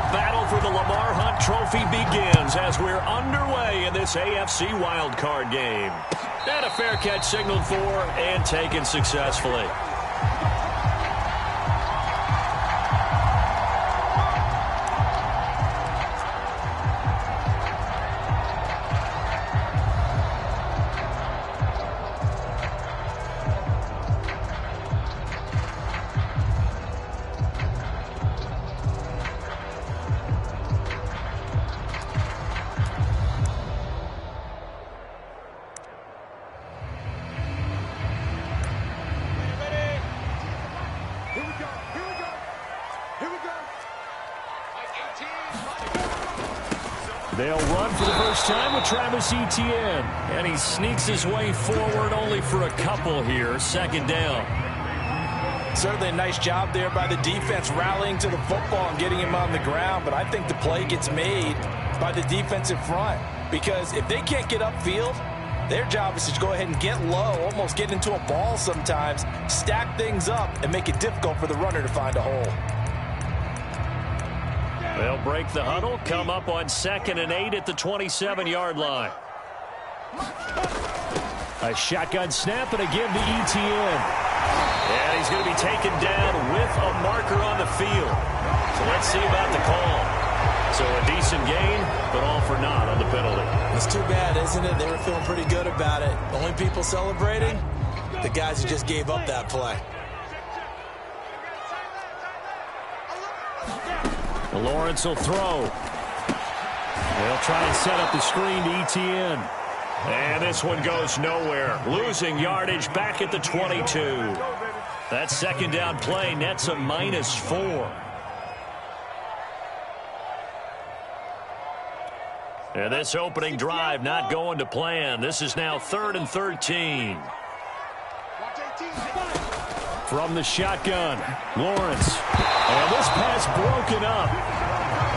The battle for the Lamar Hunt Trophy begins as we're underway in this AFC Wildcard game. And a fair catch signaled for and taken successfully. They'll run for the first time with Travis Etienne. And he sneaks his way forward only for a couple here. Second down. Certainly a nice job there by the defense rallying to the football and getting him on the ground. But I think the play gets made by the defensive front. Because if they can't get upfield, their job is to go ahead and get low, almost get into a ball sometimes, stack things up, and make it difficult for the runner to find a hole. They'll break the huddle, come up on 2nd and 8 at the 27-yard line. A shotgun snap and again to Etienne. And he's going to be taken down with a marker on the field. So let's see about the call. So a decent gain, but all for naught on the penalty. It's too bad, isn't it? They were feeling pretty good about it. The only people celebrating, the guys who just gave up that play. Lawrence will throw. They'll try and set up the screen to Etienne. And this one goes nowhere. Losing yardage back at the 22. That second down play nets a -4. And this opening drive not going to plan. This is now 3rd and 13. From the shotgun, Lawrence. And this pass broken up.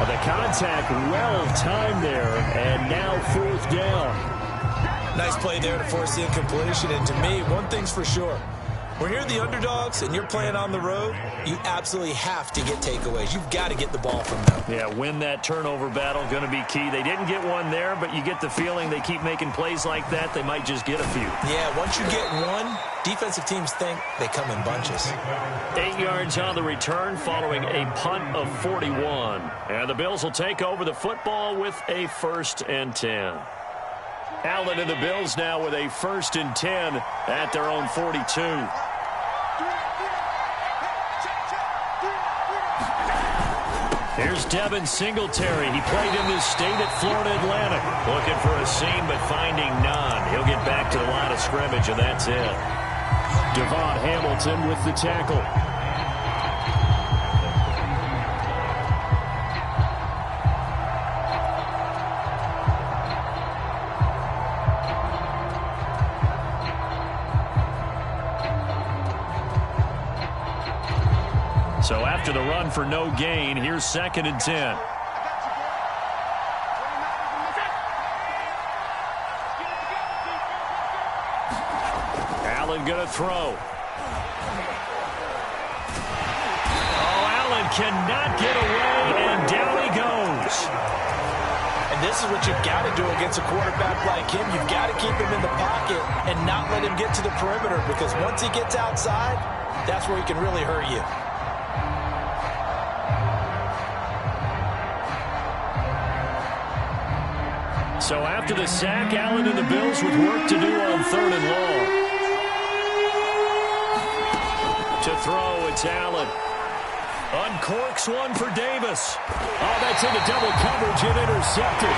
The contact well timed there, and now 4th down. Nice play there to force the incompletion. And to me, one thing's for sure. When you're the underdogs and you're playing on the road, you absolutely have to get takeaways. You've got to get the ball from them. Yeah, win that turnover battle, going to be key. They didn't get one there, but you get the feeling they keep making plays like that, they might just get a few. Yeah, once you get one, defensive teams think they come in bunches. 8 yards on the return following a punt of 41. And the Bills will take over the football with a 1st and 10. Allen and the Bills now with a 1st and 10 at their own 42. Here's Devin Singletary. He played in this state at Florida Atlantic. Looking for a seam, but finding none. He'll get back to the line of scrimmage, and that's it. Devon Hamilton with the tackle. So after the run for no gain, here's 2nd and 10. Allen going to throw. Oh, Allen cannot get away, and down he goes. And this is what you've got to do against a quarterback like him. You've got to keep him in the pocket and not let him get to the perimeter, because once he gets outside, that's where he can really hurt you. So after the sack, Allen and the Bills with work to do on 3rd and long. To throw, it's Allen. Uncorks one for Davis. Oh, that's into double coverage and intercepted.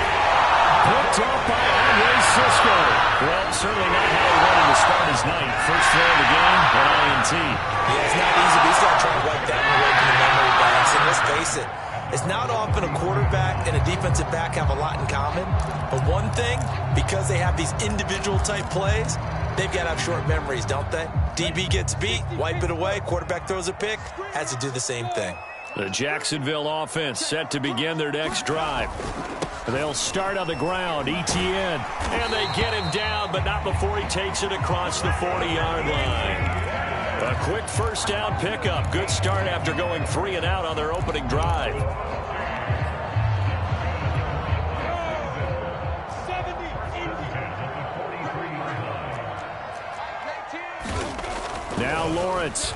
Picked up by Andre Cisco. Well, certainly not how he wanted to start his night. First throw of the game, an INT. Yeah, it's not easy, but he's got to try to wipe that one away from the memory banks. And let's face it, it's not often a quarterback and a defensive back have a lot in common. But one thing, because they have these individual type plays, they've got to have short memories, don't they? DB gets beat, wipe it away, quarterback throws a pick, has to do the same thing. The Jacksonville offense set to begin their next drive. They'll start on the ground, Etienne. And they get him down, but not before he takes it across the 40-yard line. A quick 1st down pickup. Good start after going 3 and out on their opening drive. Now Lawrence.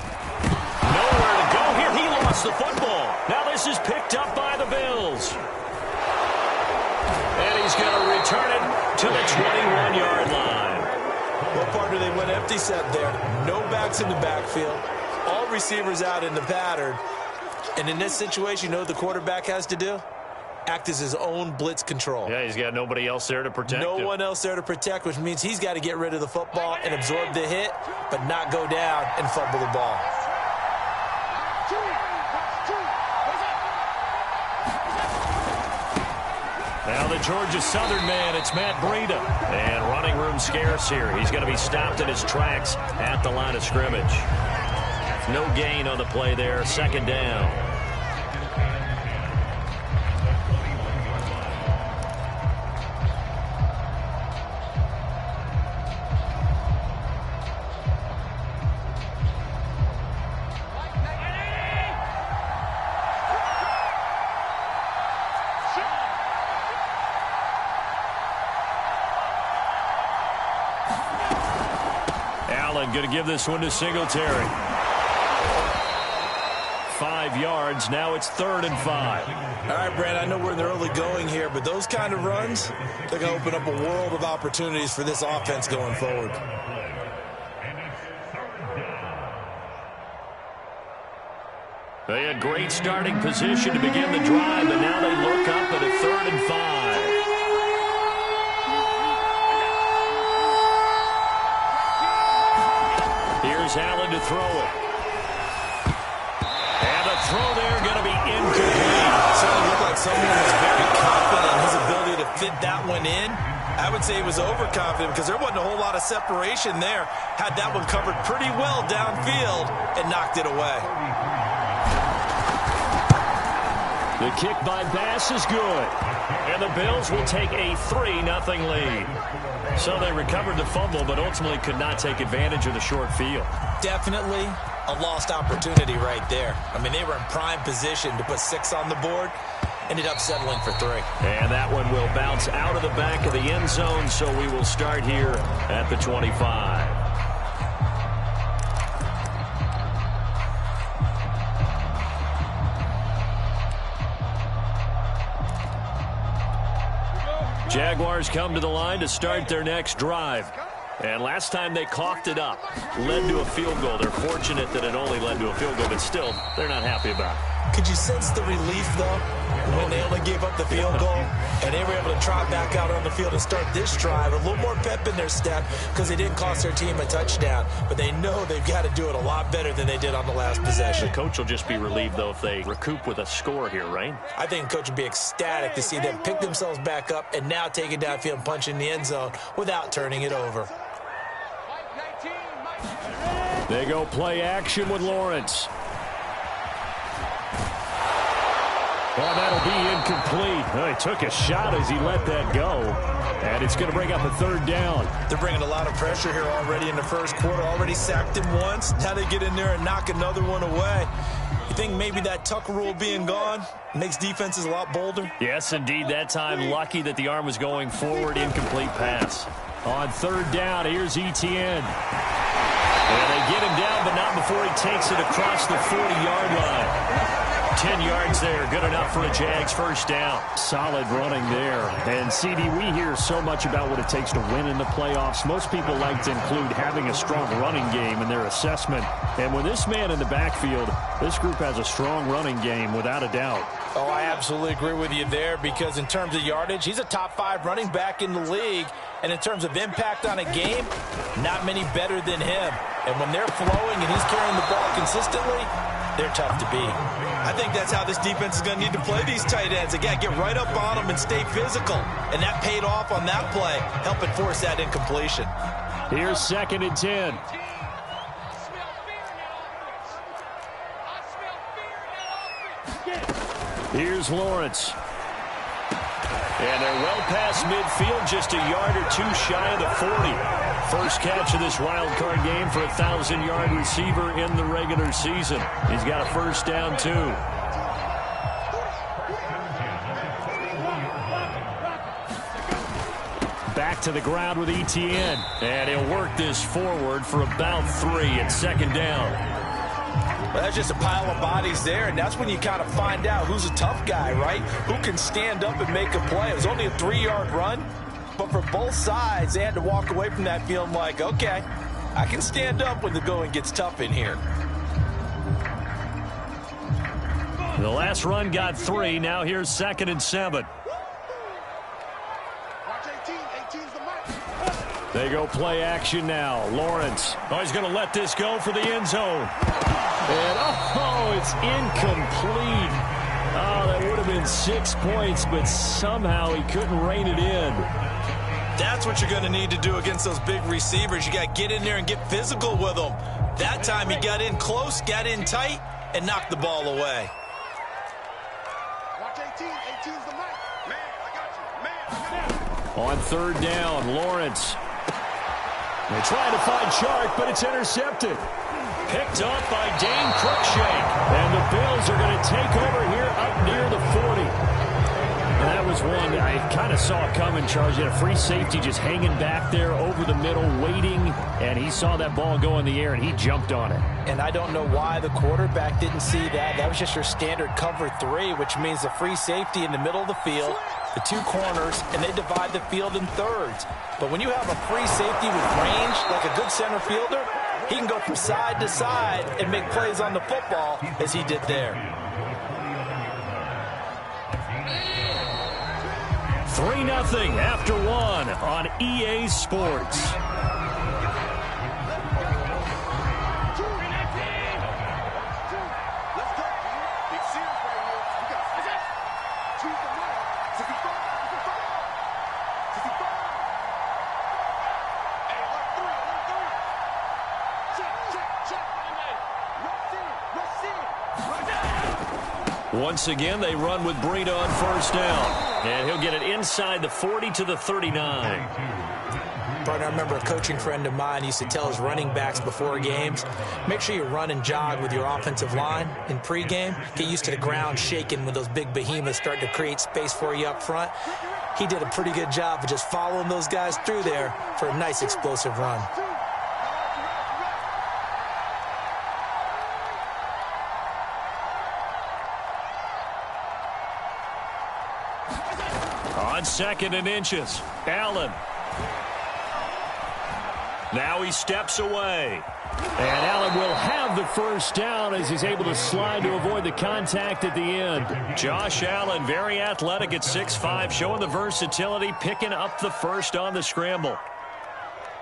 Nowhere to go here. He lost the football. Now this is picked up by the Bills. And he's going to return it to the 21-yard line. Well, partner, they went empty set there. No backs in the backfield. All receivers out in the pattern. And in this situation, you know what the quarterback has to do? Act as his own blitz control. Yeah, he's got nobody else there to protect him. No one else there to protect, which means he's got to get rid of the football and absorb the hit, but not go down and fumble the ball. Now the Georgia Southern man, it's Matt Breida. And running room scarce here. He's going to be stopped in his tracks at the line of scrimmage. No gain on the play there. Second down. Going to give this one to Singletary. 5 yards. Now it's 3rd and 5. All right, Brand, I know we're in the early going here, but those kind of runs, they're going to open up a world of opportunities for this offense going forward. They had great starting position to begin the drive, but now they look up at a 3rd and 5. Here's Allen to throw it. And the throw there going to be incomplete. Certainly looked like someone was very confident in his ability to fit that one in. I would say he was overconfident because there wasn't a whole lot of separation there. Had that one covered pretty well downfield and knocked it away. The kick by Bass is good. And the Bills will take a 3-0 lead. So they recovered the fumble, but ultimately could not take advantage of the short field. Definitely a lost opportunity right there. I mean, they were in prime position to put 6 on the board. Ended up settling for 3. And that one will bounce out of the back of the end zone, so we will start here at the 25. Jaguars come to the line to start their next drive. And last time they coughed it up, led to a field goal. They're fortunate that it only led to a field goal, but still, they're not happy about it. Could you sense the relief, though, when they only gave up the field goal and they were able to trot back out on the field and start this drive? A little more pep in their step because they didn't cost their team a touchdown, but they know they've got to do it a lot better than they did on the last possession. The coach will just be relieved, though, if they recoup with a score here, right? I think the coach would be ecstatic to see them pick themselves back up and now take it downfield and punch in the end zone without turning it over. They go play action with Lawrence. Well, that'll be incomplete. Oh, he took a shot as he let that go. And it's going to bring up a 3rd down. They're bringing a lot of pressure here already in the first quarter. Already sacked him once. Now they get in there and knock another one away. You think maybe that Tucker rule being gone makes defenses a lot bolder? Yes, indeed. That time, lucky that the arm was going forward. Incomplete pass. On 3rd down, here's Etienne. And they get him down, but not before he takes it across the 40-yard line. 10 yards there, good enough for a Jags first down. Solid running there. And, CD, we hear so much about what it takes to win in the playoffs. Most people like to include having a strong running game in their assessment. And with this man in the backfield, this group has a strong running game without a doubt. Oh, I absolutely agree with you there because in terms of yardage, he's a top 5 running back in the league. And in terms of impact on a game, not many better than him. And when they're flowing and he's carrying the ball consistently, they're tough to beat. I think that's how this defense is going to need to play these tight ends. They got to get right up on them and stay physical. And that paid off on that play, helping force that incompletion. Here's 2nd and 10. Here's Lawrence. And they're well past midfield, just a yard or two shy of the 40. First catch of this wild card game for a 1,000-yard receiver in the regular season. He's got a first down, too. Back back to the ground with ETN. And he'll work this forward for about 3 at second down. Well, that's just a pile of bodies there, and that's when you kind of find out who's a tough guy, right? Who can stand up and make a play. It was only a 3-yard run, but for both sides, they had to walk away from that feeling like, okay, I can stand up when the going gets tough in here. The last run got 3. Now here's 2nd and 7. They go play action now. Lawrence. Oh, he's going to let this go for the end zone. And, oh, it's incomplete. Oh, that would have been 6 points, but somehow he couldn't rein it in. That's what you're going to need to do against those big receivers. You got to get in there and get physical with them. That time he got in close, got in tight, and knocked the ball away. Watch 18. 18's the mic. Man, I got you. Man, I got you. On 3rd down, Lawrence. They try to find Chark, but it's intercepted. Picked up by Dane Cruikshank. And the Bills are going to take over here up near the 40. And that was one I kind of saw coming, Charles. He had a free safety just hanging back there over the middle, waiting. And he saw that ball go in the air, and he jumped on it. And I don't know why the quarterback didn't see that. That was just your standard cover 3, which means the free safety in the middle of the field, the 2 corners, and they divide the field in thirds. But when you have a free safety with range, like a good center fielder, he can go from side to side and make plays on the football as he did there. 3-0 after 1 on EA Sports. Once again, they run with Breida on 1st down. And he'll get it inside the 40 to the 39. Partner, I remember a coaching friend of mine used to tell his running backs before games, make sure you run and jog with your offensive line in pregame. Get used to the ground shaking when those big behemoths start to create space for you up front. He did a pretty good job of just following those guys through there for a nice explosive run. On 2nd and inches, Allen. Now he steps away. And Allen will have the 1st down as he's able to slide to avoid the contact at the end. Josh Allen, very athletic at 6'5", showing the versatility, picking up the 1st on the scramble.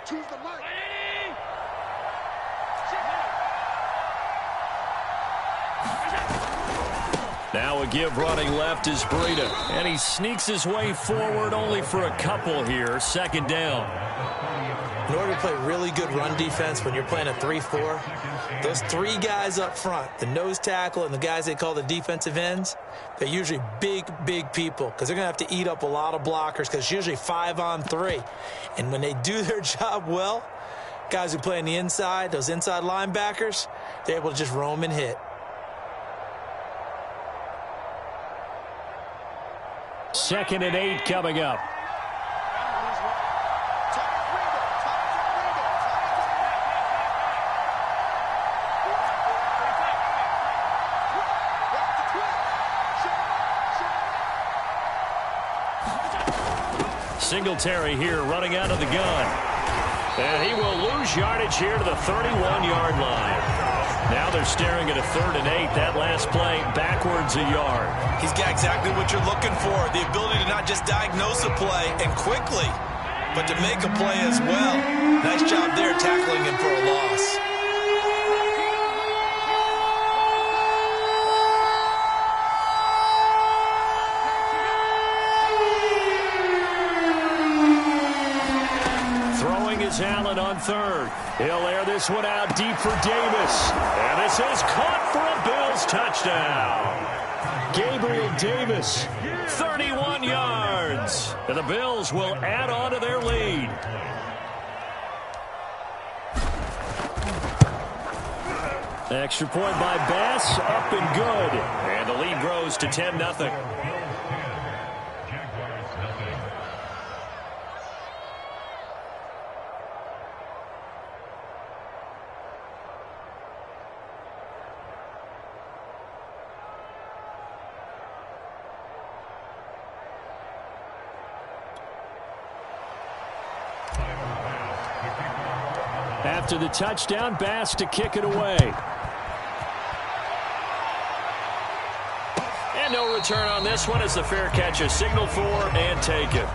Choose the mic. Now a give running left is Breida. And he sneaks his way forward only for a couple here. 2nd down. In order to play really good run defense when you're playing a 3-4, those 3 guys up front, the nose tackle and the guys they call the defensive ends, they're usually big, big people because they're going to have to eat up a lot of blockers because it's usually 5-on-3. And when they do their job well, guys who play on the inside, those inside linebackers, they're able to just roam and hit. 2nd and 8 coming up. Singletary here running out of the gun. And he will lose yardage here to the 31-yard line. Now they're staring at a 3rd and 8. That last play backwards a yard. He's got exactly what you're looking for, the ability to not just diagnose a play and quickly, but to make a play as well. Nice job there tackling him for a loss. Allen on 3rd. He'll air this one out deep for Davis. And this is caught for a Bills touchdown. Gabriel Davis, 31 yards. And the Bills will add on to their lead. Extra point by Bass, up and good. And the lead grows to 10-0. After the touchdown, Bass to kick it away. And no return on this one as the fair catch is signaled for and taken.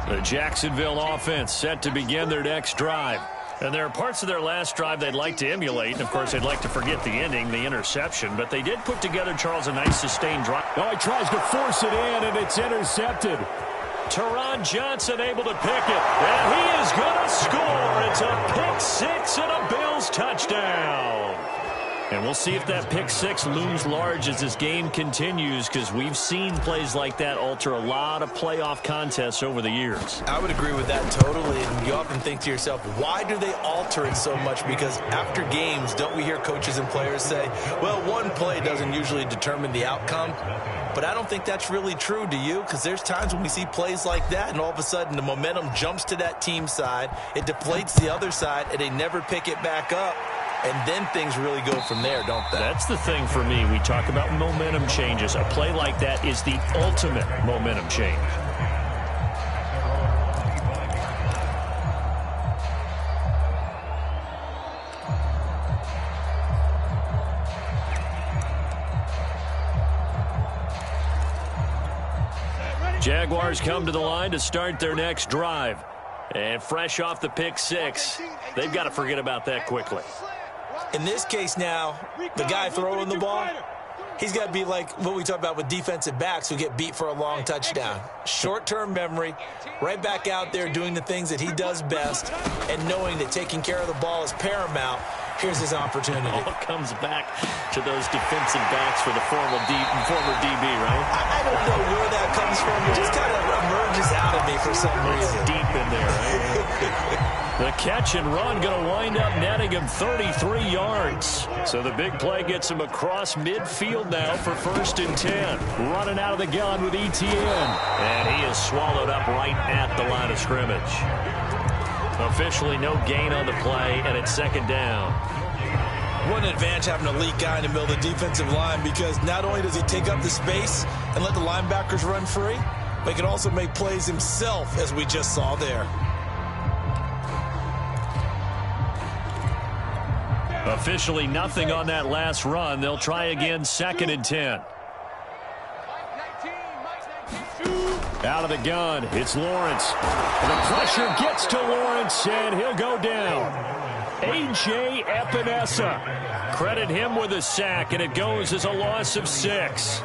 The Jacksonville offense set to begin their next drive. And there are parts of their last drive they'd like to emulate. And, of course, they'd like to forget the ending, the interception. But they did put together, Charles, a nice sustained drive. Oh, he tries to force it in, and it's intercepted. Teron Johnson able to pick it. And he is going to score. It's a pick six and a Bills touchdown. And we'll see if that pick six looms large as this game continues, because we've seen plays like that alter a lot of playoff contests over the years. I would agree with that totally. And you often think to yourself, why do they alter it so much? Because after games, don't we hear coaches and players say, well, one play doesn't usually determine the outcome. But I don't think that's really true, do you? Because there's times when we see plays like that, and all of a sudden the momentum jumps to that team side. It deflates the other side, and they never pick it back up. And then things really go from there, don't they? That's the thing for me. We talk about momentum changes. A play like that is the ultimate momentum change. Jaguars come to the line to start their next drive. And fresh off the pick six, they've got to forget about that quickly. In this case now, the guy throwing the ball, he's got to be like what we talk about with defensive backs who get beat for a long touchdown. Short-term memory, right back out there doing the things that he does best, and knowing that taking care of the ball is paramount. Here's his opportunity. All comes back to those defensive backs for the former DB, right? I don't know where that comes from. It just kind of emerges out of me for some reason. Deep in there, right? The catch and run going to wind up netting him 33 yards. So the big play gets him across midfield now for 1st and 10. Running out of the gun with ETN. And he is swallowed up right at the line of scrimmage. Officially no gain on the play, and it's 2nd down. What an advantage having an elite guy in the middle of the defensive line, because not only does he take up the space and let the linebackers run free, but he can also make plays himself, as we just saw there. Officially nothing on that last run. They'll try again 2nd and 10. Out of the gun, it's Lawrence. The pressure gets to Lawrence, and he'll go down. A.J. Epinesa. Credit him with a sack, and it goes as a loss of 6.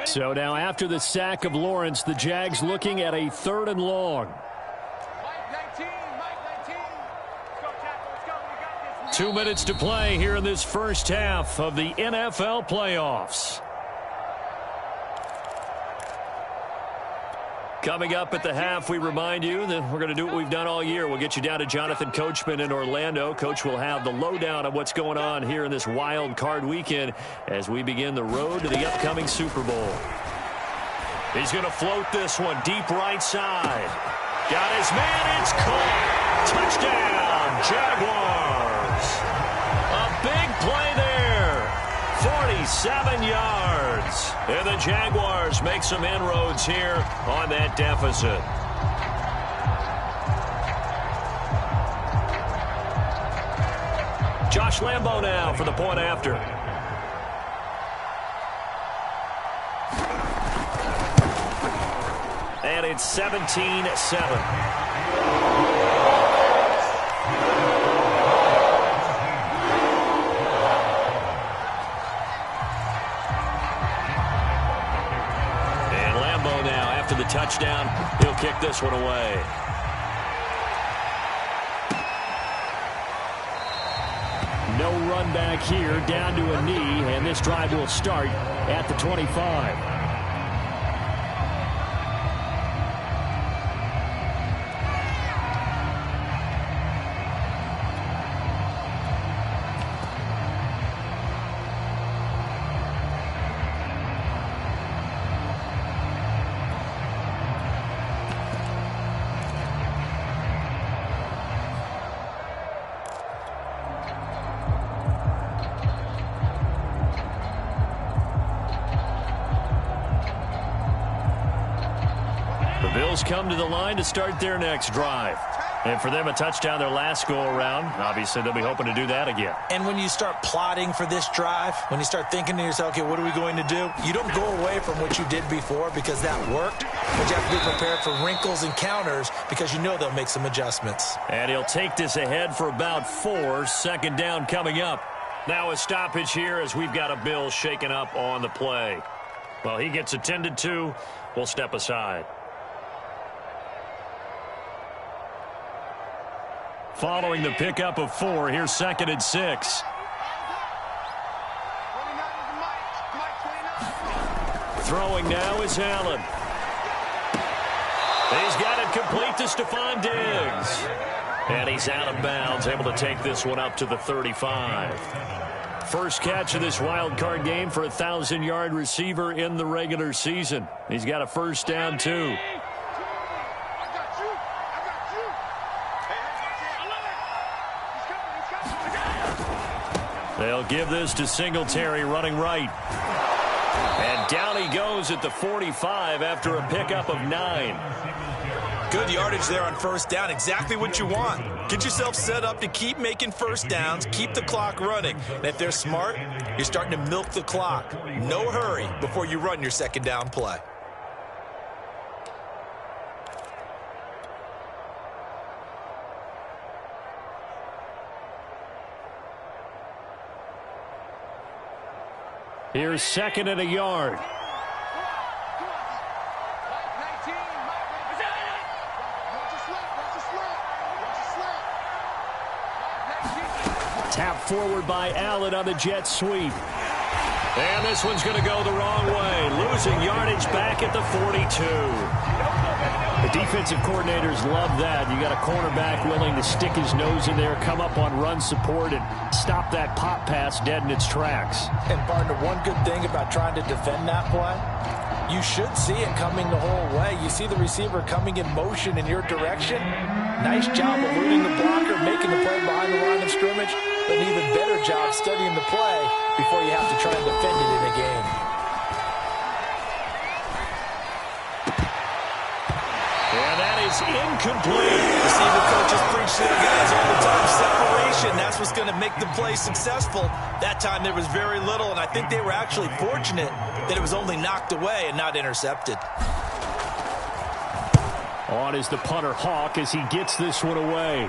So now after the sack of Lawrence, the Jags looking at a 3rd and long. 2 minutes to play here in this first half of the NFL playoffs. Coming up at the half, we remind you that we're going to do what we've done all year. We'll get you down to Jonathan Coachman in Orlando. Coach will have the lowdown on what's going on here in this wild card weekend as we begin the road to the upcoming Super Bowl. He's going to float this one deep right side. Got his man. It's caught. Touchdown, Jaguars. A big play there. 47 yards. And the Jaguars make some inroads here on that deficit. Josh Lambo now for the point after. And it's 17-7. The touchdown, he'll kick this one away. No run back here, down to a knee, and this drive will start at the 25. Bills come to the line to start their next drive. And for them, a touchdown their last go-around. Obviously, they'll be hoping to do that again. And when you start plotting for this drive, when you start thinking to yourself, okay, what are we going to do? You don't go away from what you did before because that worked. But you have to be prepared for wrinkles and counters because you know they'll make some adjustments. And he'll take this ahead for about 4. Second down coming up. Now a stoppage here as we've got a Bill shaken up on the play. Well, he gets attended to. We'll step aside. Following the pickup of 4, here's 2nd and 6. Throwing now is Allen. He's got it complete to Stephon Diggs. And he's out of bounds, able to take this one up to the 35. First catch of this wild card game for a 1,000-yard receiver in the regular season. He's got a first down, too. They'll give this to Singletary running right. And down he goes at the 45 after a pickup of 9. Good yardage there on first down. Exactly what you want. Get yourself set up to keep making first downs, keep the clock running. And if they're smart, you're starting to milk the clock. No hurry before you run your second down play. Here's 2nd and a yard. Tap forward by Allen on the jet sweep. And this one's going to go the wrong way. Losing yardage back at the 42. The defensive coordinators love that. You got a cornerback willing to stick his nose in there, come up on run support, and stop that pop pass dead in its tracks. And, partner, one good thing about trying to defend that play, you should see it coming the whole way. You see the receiver coming in motion in your direction. Nice job eluding the blocker, making the play behind the line of scrimmage, but an even better job studying the play before you have to try and defend it in a game. Incomplete. Receiver coaches preach to their guys all the time. Separation, that's what's going to make the play successful. That time there was very little, and I think they were actually fortunate that it was only knocked away and not intercepted. On is the punter Hawk as he gets this one away.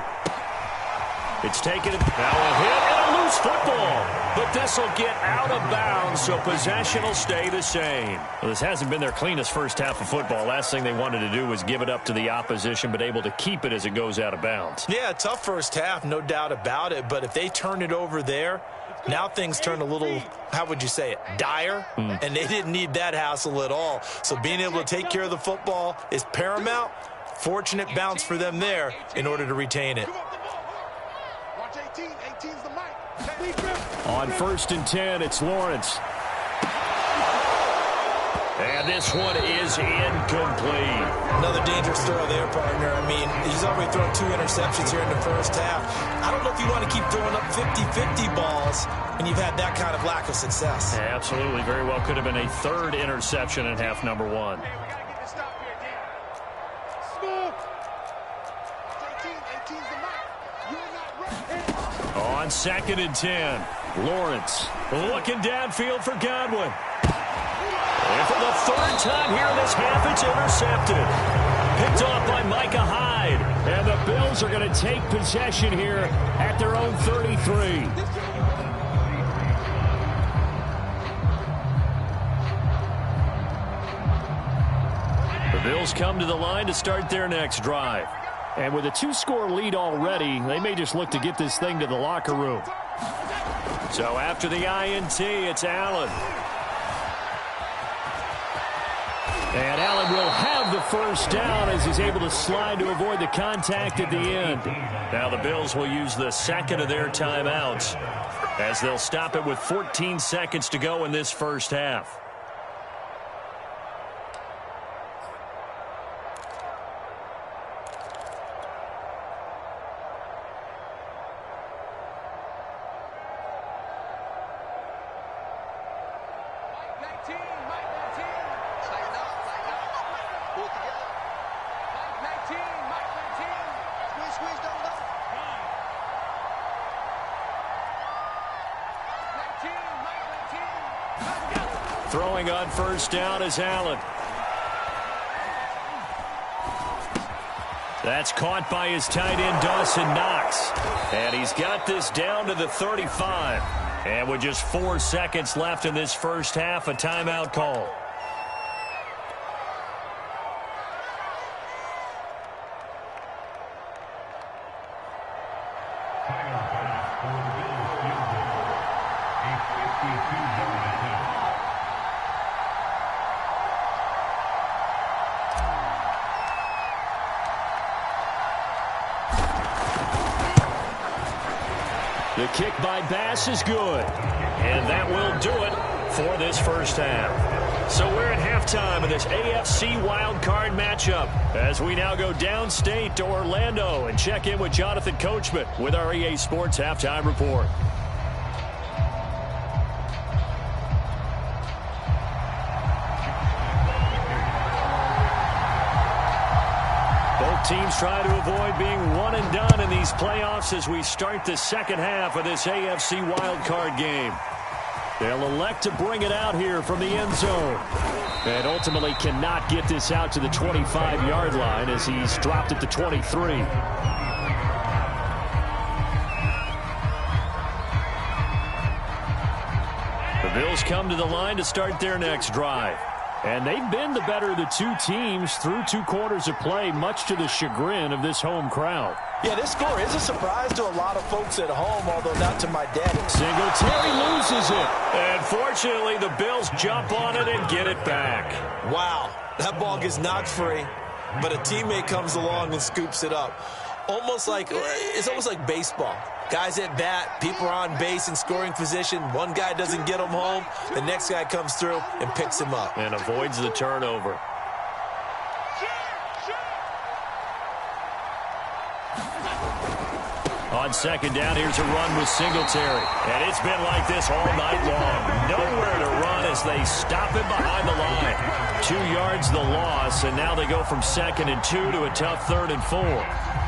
It's taken now a hit and a loose football. But this will get out of bounds, so possession will stay the same. Well, this hasn't been their cleanest first half of football. Last thing they wanted to do was give it up to the opposition, but able to keep it as it goes out of bounds. Yeah, tough first half, no doubt about it. But if they turn it over there, now things turn a little, how would you say it, dire? And they didn't need that hassle at all. So being able to take care of the football is paramount. Fortunate bounce for them there in order to retain it. On 1st and 10, it's Lawrence. And this one is incomplete. Another dangerous throw there, partner. I mean, he's already thrown 2 interceptions here in the first half. I don't know if you want to keep throwing up 50-50 balls when you've had that kind of lack of success. Yeah, absolutely. Very well could have been a 3rd interception in half number 1. On 2nd and 10, Lawrence looking downfield for Godwin. And for the 3rd time here in this half, it's intercepted. Picked off by Micah Hyde. And the Bills are going to take possession here at their own 33. The Bills come to the line to start their next drive. And with a 2-score lead already, they may just look to get this thing to the locker room. So after the INT, it's Allen. And Allen will have the first down as he's able to slide to avoid the contact at the end. Now the Bills will use the 2nd of their timeouts as they'll stop it with 14 seconds to go in this first half. Squeeze, double. Throwing on first down is Allen. That's caught by his tight end, Dawson Knox. And he's got this down to the 35. And with just 4 seconds left in this first half, a timeout call. The kick by Bass is good. And that will do it for this first half. So we're at halftime of this AFC Wildcard matchup as we now go downstate to Orlando and check in with Jonathan Coachman with our EA Sports Halftime Report. Teams try to avoid being one and done in these playoffs as we start the second half of this AFC wildcard game. They'll elect to bring it out here from the end zone. And ultimately cannot get this out to the 25-yard line as he's dropped at the 23. The Bills come to the line to start their next drive. And they've been the better of the two teams through 2 quarters of play, much to the chagrin of this home crowd. Yeah, this score is a surprise to a lot of folks at home, although not to my dad. Singletary loses it. And fortunately, the Bills jump on it and get it back. Wow, that ball gets knocked free, but a teammate comes along and scoops it up. It's almost like baseball. Guys at bat, people are on base in scoring position. One guy doesn't get him home. The next guy comes through and picks him up. And avoids the turnover. On second down, here's a run with Singletary. And it's been like this all night long. Nowhere to run as they stop him behind the line. 2 yards the loss, and now they go from 2nd and 2 to a tough 3rd and 4.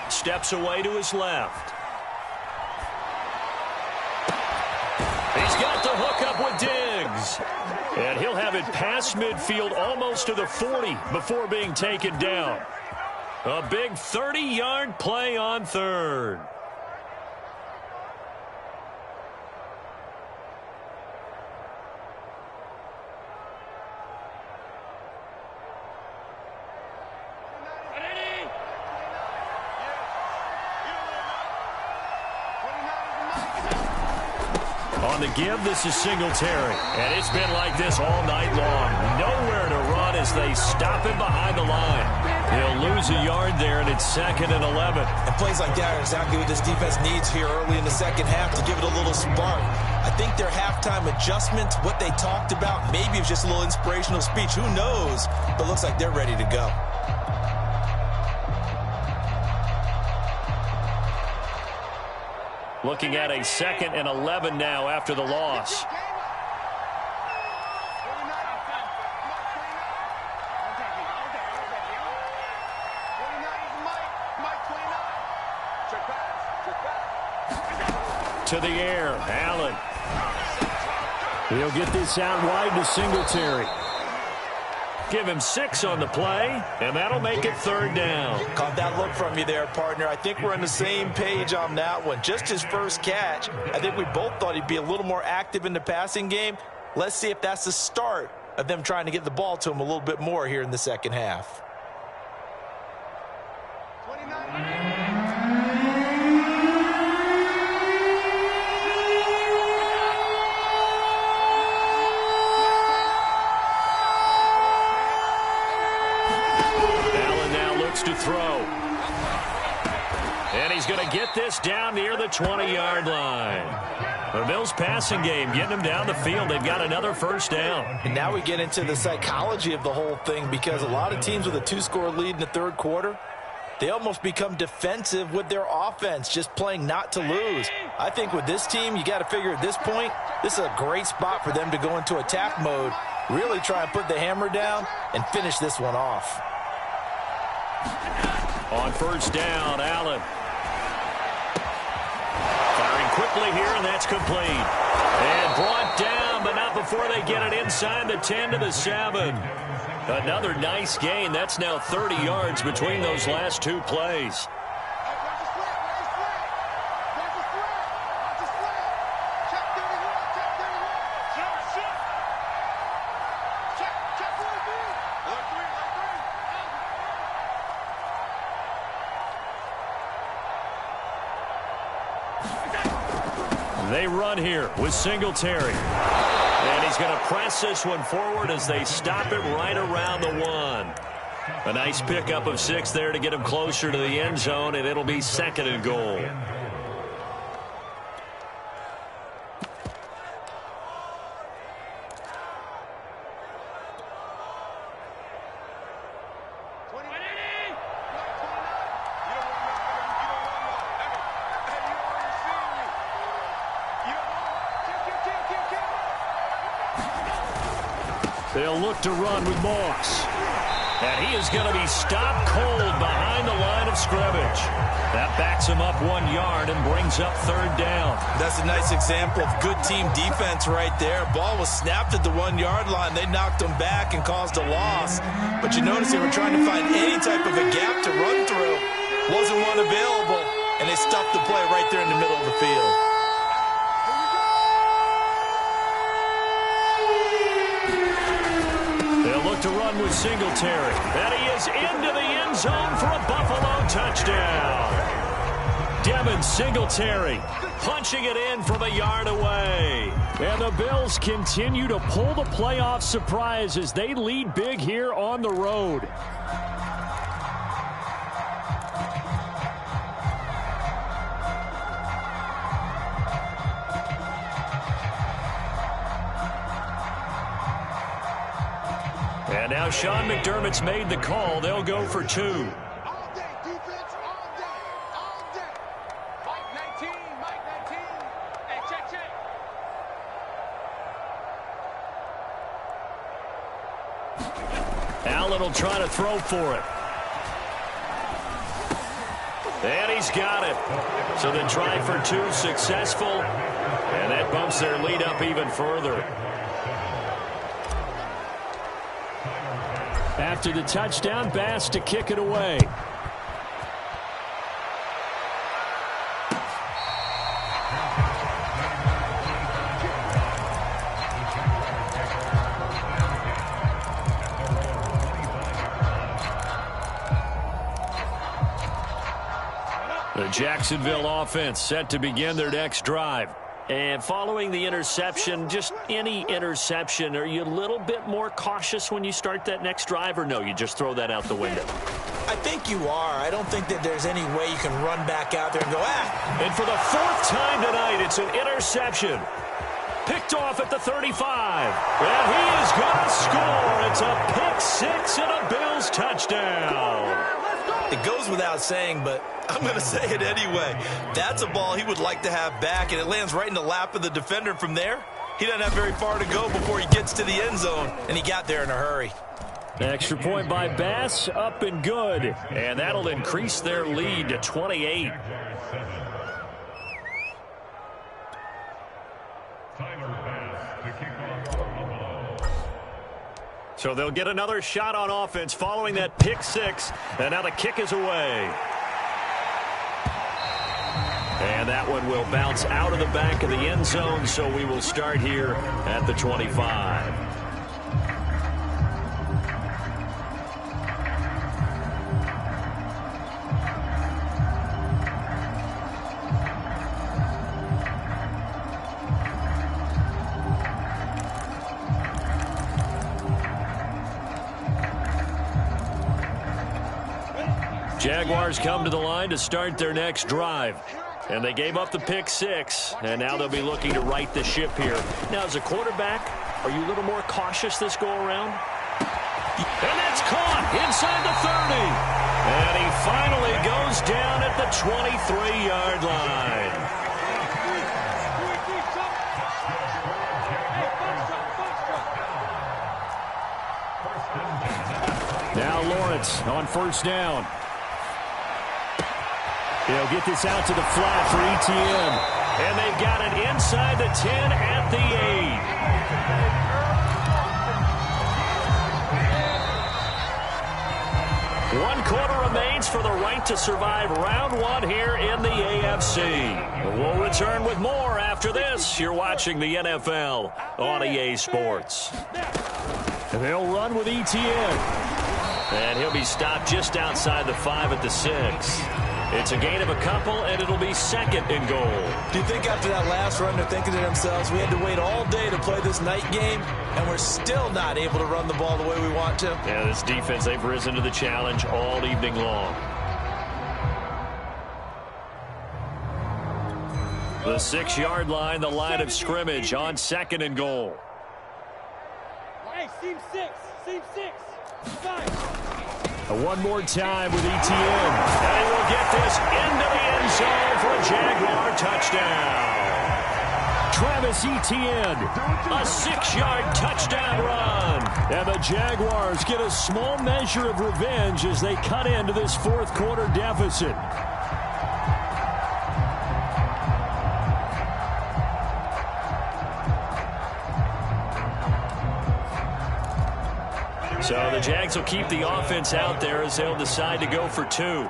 Steps away to his left. He's got the hook up with Diggs. And he'll have it past midfield almost to the 40 before being taken down. A big 30-yard play on 3rd. On the give, this is Singletary. And it's been like this all night long. Nowhere to run as they stop him behind the line. He'll lose a yard there, and it's 2nd and 11. And plays like that are exactly what this defense needs here early in the second half to give it a little spark. I think their halftime adjustment, what they talked about, maybe it was just a little inspirational speech. Who knows? But looks like they're ready to go. Looking at a 2nd and 11 now after the loss. To the air, Allen. He'll get this out wide to Singletary. Give him 6 on the play, and that'll make it 3rd down. Caught that look from you there, partner. I think we're on the same page on that one. Just his first catch. I think we both thought he'd be a little more active in the passing game. Let's see if that's the start of them trying to get the ball to him a little bit more here in the second half. 29. To throw. And he's going to get this down near the 20-yard line. The Bills passing game, getting them down the field. They've got another first down. And now we get into the psychology of the whole thing, because a lot of teams with a 2-score lead in the third quarter, they almost become defensive with their offense, just playing not to lose. I think with this team, you got to figure at this point, this is a great spot for them to go into attack mode, really try and put the hammer down and finish this one off. On first down, Allen. Firing quickly here, and that's complete. And brought down, but not before they get it inside the 10 to the 7. Another nice gain. That's now 30 yards between those last two plays. They run here with Singletary. And he's going to press this one forward as they stop it right around the 1. A nice pickup of 6 there to get him closer to the end zone, and it'll be 2nd and goal. They'll look to run with Moss. And he is going to be stopped cold behind the line of scrimmage. That backs him up 1 yard and brings up 3rd down. That's a nice example of good team defense right there. Ball was snapped at the 1-yard line. They knocked him back and caused a loss. But you notice they were trying to find any type of a gap to run through. Wasn't one available, and they stuffed the play right there in the middle of the field. To run with Singletary. And he is into the end zone for a Buffalo touchdown. Devin Singletary punching it in from a yard away. And the Bills continue to pull the playoff surprise as they lead big here on the road. And now Sean McDermott's made the call. They'll go for 2. All day, defense, all day, all day. Mike 19, Hey, check. Allen will try to throw for it. And he's got it. So the try for 2 successful. And that bumps their lead up even further. After the touchdown, Bass to kick it away. The Jacksonville offense set to begin their next drive. And following the interception, just any interception, are you a little bit more cautious when you start that next drive, or no, you just throw that out the window? I think you are. I don't think that there's any way you can run back out there and go, And for the 4th time tonight, it's an interception. Picked off at the 35. And he is going to score. It's a pick 6 and a Bills touchdown. It goes without saying, but I'm going to say it anyway. That's a ball he would like to have back, and it lands right in the lap of the defender from there. He doesn't have very far to go before he gets to the end zone, and he got there in a hurry. Extra point by Bass, up and good. And that'll increase their lead to 28. So they'll get another shot on offense following that pick 6. And now the kick is away. And that one will bounce out of the back of the end zone, so we will start here at the 25. Jaguars come to the line to start their next drive. And they gave up the pick 6, and now they'll be looking to right the ship here. Now, as a quarterback, are you a little more cautious this go-around? And that's caught inside the 30. And he finally goes down at the 23-yard line. Now Lawrence on first down. He'll get this out to the flat for ETN. And they've got it inside the 10 at the 8. 1 quarter remains for the right to survive round 1 here in the AFC. We'll return with more after this. You're watching the NFL on EA Sports. They'll run with ETN. And he'll be stopped just outside the 5 at the 6. It's a gain of a couple, and it'll be 2nd and goal. Do you think after that last run they're thinking to themselves, we had to wait all day to play this night game, and we're still not able to run the ball the way we want to? Yeah, this defense, they've risen to the challenge all evening long. The 6-yard line, the line of scrimmage on 2nd and goal. Hey, seam 6. Seam 6. 5. One more time with ETN. And he will get this into the end zone for a Jaguar touchdown. Travis Etienne, a 6-yard touchdown run. And the Jaguars get a small measure of revenge as they cut into this 4th quarter deficit. So the Jags will keep the offense out there as they'll decide to go for 2.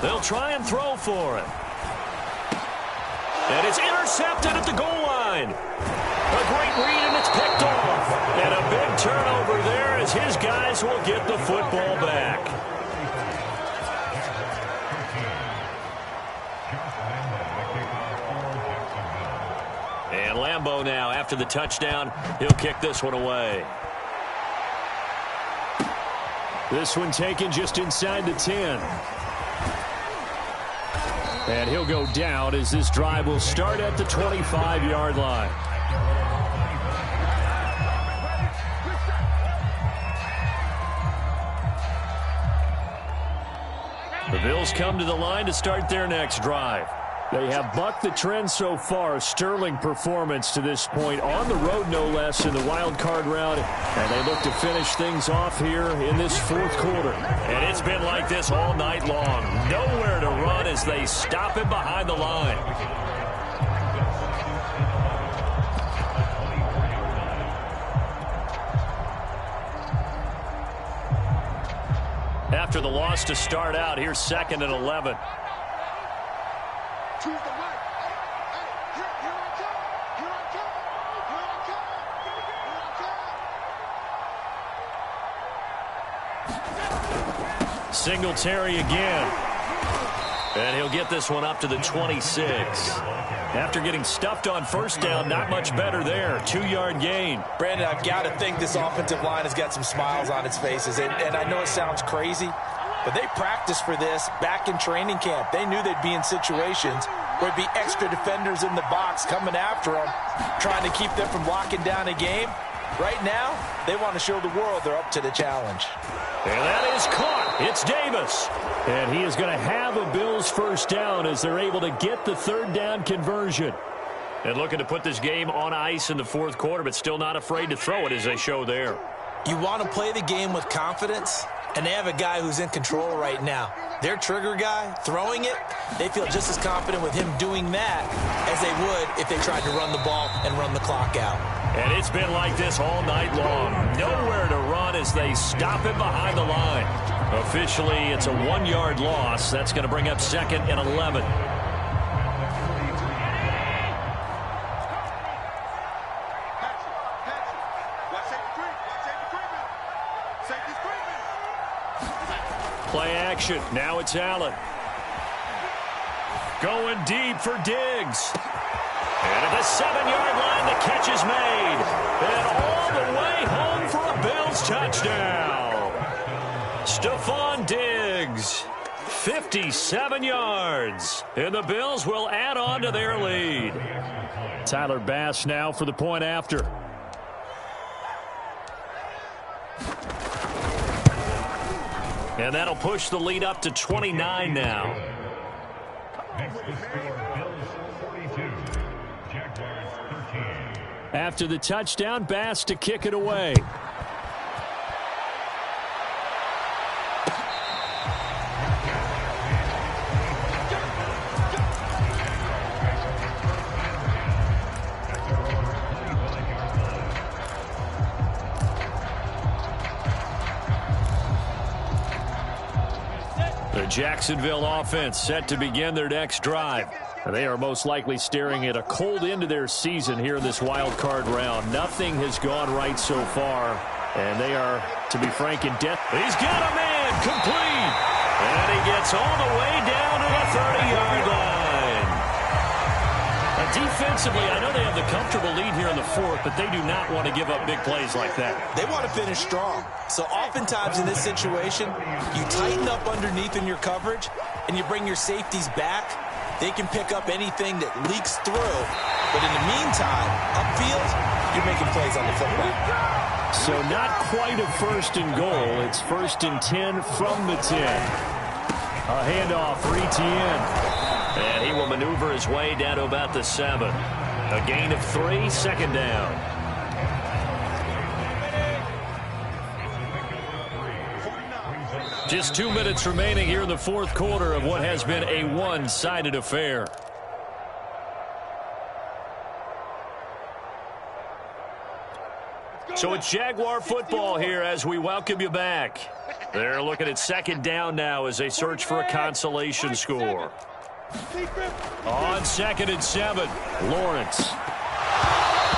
They'll try and throw for it. And it's intercepted at the goal line. A great read, and it's picked off. And a big turnover there as his guys will get the football back. And Lambeau now, after the touchdown, he'll kick this one away. This one taken just inside the 10. And he'll go down as this drive will start at the 25-yard line. The Bills come to the line to start their next drive. They have bucked the trend so far. A sterling performance to this point. On the road, no less, in the wild card round. And they look to finish things off here in this 4th quarter. And it's been like this all night long. Nowhere to run as they stop him behind the line. After the loss to start out, here's 2nd and 11. Choose the right. Hey, here I come. Here I come. Here I come. Singletary again. And he'll get this one up to the 26. After getting stuffed on first down, not much better there. 2-yard gain. Brandon, I've got to think this offensive line has got some smiles on its faces. And I know it sounds crazy, but they practiced for this back in training camp. They knew they'd be in situations where there'd be extra defenders in the box coming after them, trying to keep them from locking down a game. Right now, they want to show the world they're up to the challenge. And that is caught. It's Davis. And he is going to have a Bills first down as they're able to get the 3rd down conversion. And looking to put this game on ice in the 4th quarter, but still not afraid to throw it as they show there. You want to play the game with confidence, and they have a guy who's in control right now. Their trigger guy, throwing it, they feel just as confident with him doing that as they would if they tried to run the ball and run the clock out. And it's been like this all night long. Nowhere to run as they stop him behind the line. Officially, it's a 1-yard loss. That's going to bring up 2nd and 11. Play action. Now it's Allen. Going deep for Diggs. And at the 7-yard line, the catch is made. And all the way home for a Bills touchdown. Stephon Diggs, 57 yards. And the Bills will add on to their lead. Tyler Bass now for the point after. And that'll push the lead up to 29 now. After the touchdown, Bass to kick it away. The Jacksonville offense set to begin their next drive. They are most likely staring at a cold end to their season here in this wild card round. Nothing has gone right so far, and they are, to be frank, in death. He's got a man complete, and he gets all the way down to the 30-yard line. Now, defensively, I know they have the comfortable lead here in the fourth, but they do not want to give up big plays like that. They want to finish strong. So oftentimes in this situation, you tighten up underneath in your coverage, and you bring your safeties back. They can pick up anything that leaks through. But in the meantime, upfield, you're making plays on the football. So not quite a first and goal. It's 1st and 10 from the 10. A handoff for Etienne. And he will maneuver his way down to about the 7. A gain of 3, second down. Just 2 minutes remaining here in the fourth quarter of what has been a one-sided affair. So it's Jaguar football here as we welcome you back. They're looking at second down now as they search for a consolation score. On 2nd and 7, Lawrence.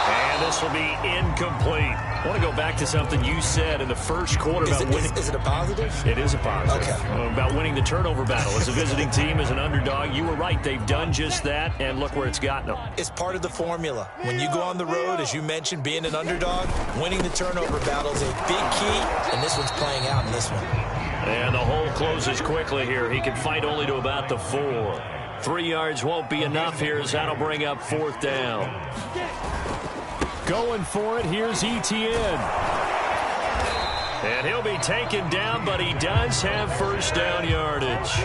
And this will be incomplete. I want to go back to something you said in the first quarter about winning. Is it a positive? It is a positive. Okay. About winning the turnover battle. As a visiting team, as an underdog, you were right. They've done just that, and look where it's gotten them. It's part of the formula. When you go on the road, as you mentioned, being an underdog, winning the turnover battle is a big key, and this one's playing out in this one. And the hole closes quickly here. He can fight only to about the 4. 3 yards won't be enough here as that'll bring up 4th down. Going for it, here's Etienne. And he'll be taken down, but he does have first down yardage.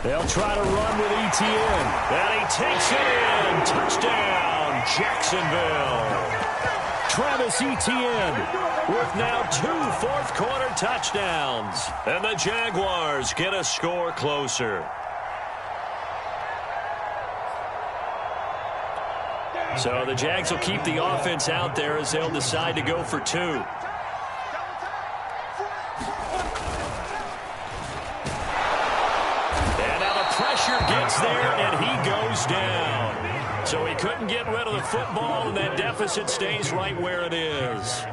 They'll try to run with Etienne. And he takes it in. Touchdown, Jacksonville. Travis Etienne with now 2 fourth-quarter touchdowns. And the Jaguars get a score closer. So the Jags will keep the offense out there as they'll decide to go for 2. And now the pressure gets there, and he goes down. So he couldn't get rid of the football, and that deficit stays right where it is.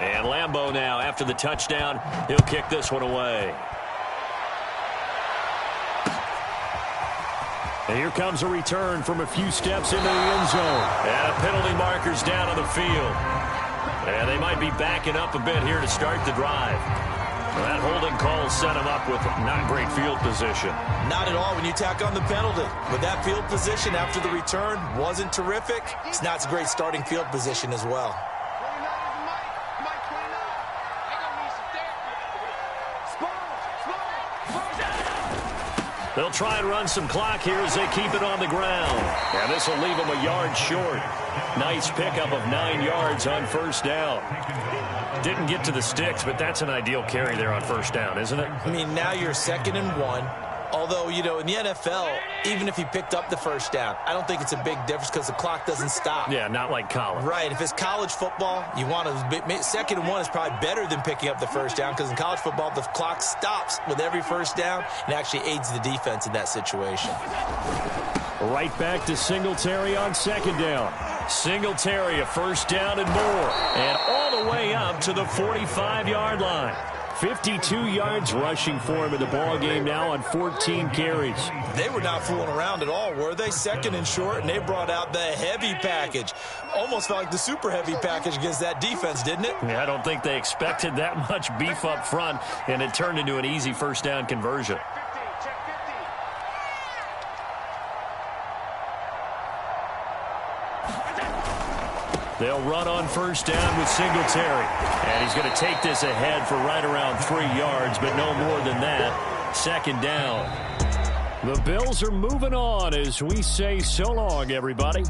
And Lambeau now, after the touchdown, he'll kick this one away. And here comes a return from a few steps into the end zone. And penalty markers down on the field. And they might be backing up a bit here to start the drive. Well, that holding call set him up with not great field position. Not at all when you tack on the penalty. But that field position after the return wasn't terrific. It's not a great starting field position as well. They'll try and run some clock here as they keep it on the ground. And this will leave them a yard short. Nice pickup of 9 yards on first down. Didn't get to the sticks, but that's an ideal carry there on first down, isn't it? I mean, now you're 2nd and 1. Although, you know, in the NFL, even if he picked up the first down, I don't think it's a big difference because the clock doesn't stop. Yeah, not like college. Right. If it's college football, you want to 2nd and 1 is probably better than picking up the first down because in college football, the clock stops with every first down and actually aids the defense in that situation. Right back to Singletary on 2nd down. Singletary, a first down and more. And all the way up to the 45-yard line. 52 yards rushing for him in the ball game now on 14 carries. They were not fooling around at all, were they? Second and short, and they brought out the heavy package. Almost felt like the super heavy package against that defense, didn't it? Yeah, I don't think they expected that much beef up front, and it turned into an easy first down conversion. They'll run on first down with Singletary. And he's going to take this ahead for right around 3 yards, but no more than that. Second down. The Bills are moving on as we say so long, everybody.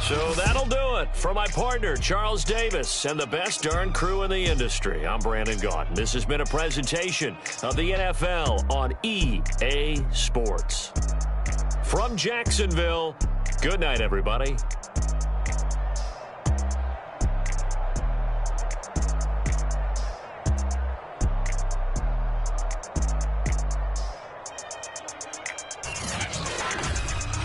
So that'll do it for my partner, Charles Davis, and the best darn crew in the industry. I'm Brandon Gaudin. This has been a presentation of the NFL on EA Sports. From Jacksonville, good night, everybody.